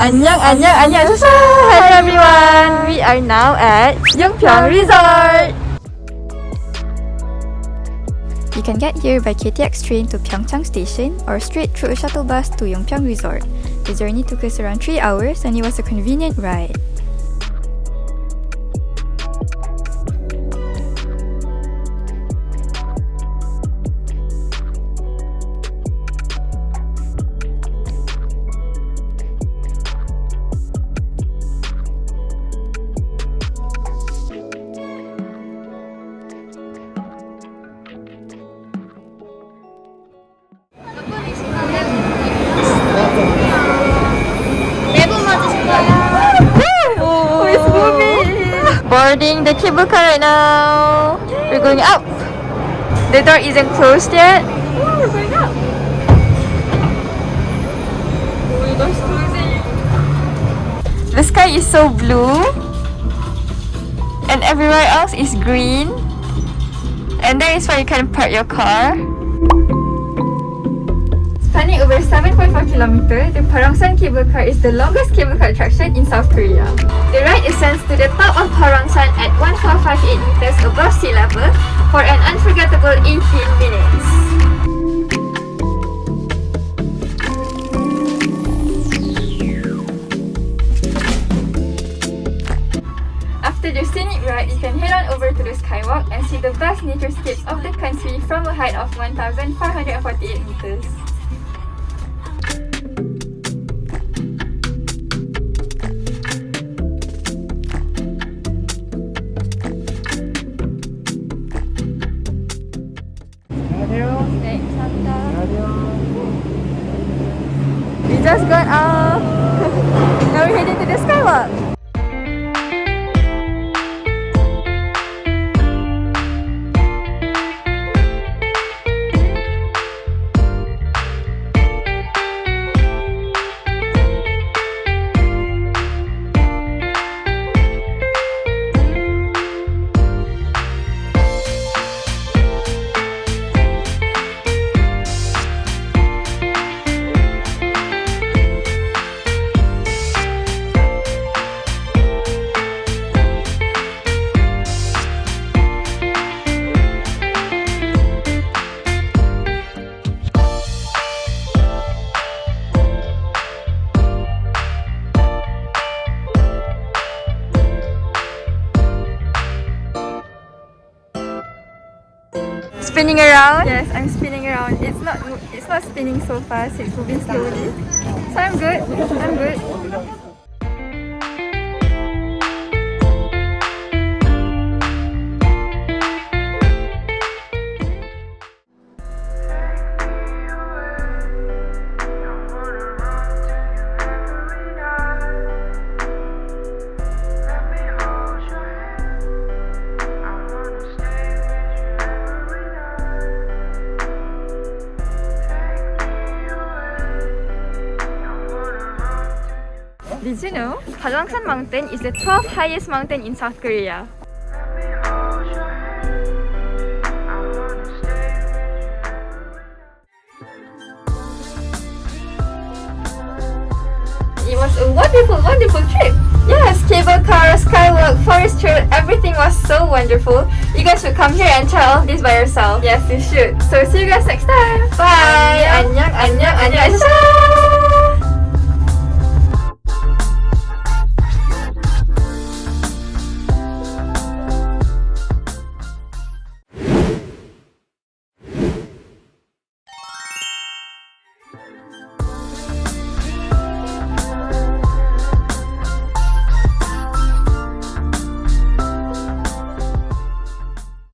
annyeongaisyasya. Hello everyone, we are now at Yongpyong Resort. You can get here by KTX train to Pyeongchang station or straight through a shuttle bus to Yongpyong Resort. The journey took us around 3 hours and it was a convenient ride. Boarding the cable car right now. We're going up. The door isn't closed yet. We're going up. Oh, the door's closing. The sky is so blue, and everywhere else is green. And that is where you can park your car. Spanning over 7.5 kilometers, the Balwangsan Cable Car is the longest cable car attraction in South Korea. The ride ascends to the top of Balwangsan at 1458 meters above sea level for an unforgettable 18 minutes. After the scenic ride, you can head on over to the Skywalk and see the vast naturescapes of the country from a height of 1,548 meters. We just got off. Now we're heading to the Skywalk. Spinning around? Yes, I'm spinning around. It's not spinning so fast, it's moving slowly. So I'm good. Did you know Balwangsan Mountain is the 12th highest mountain in South Korea? It was a wonderful trip! Yes, cable car, skywalk, forest trail, everything was so wonderful. You guys should come here and try all this by yourself. Yes, you should. So see you guys next time. Bye! Annyeongaisyasya.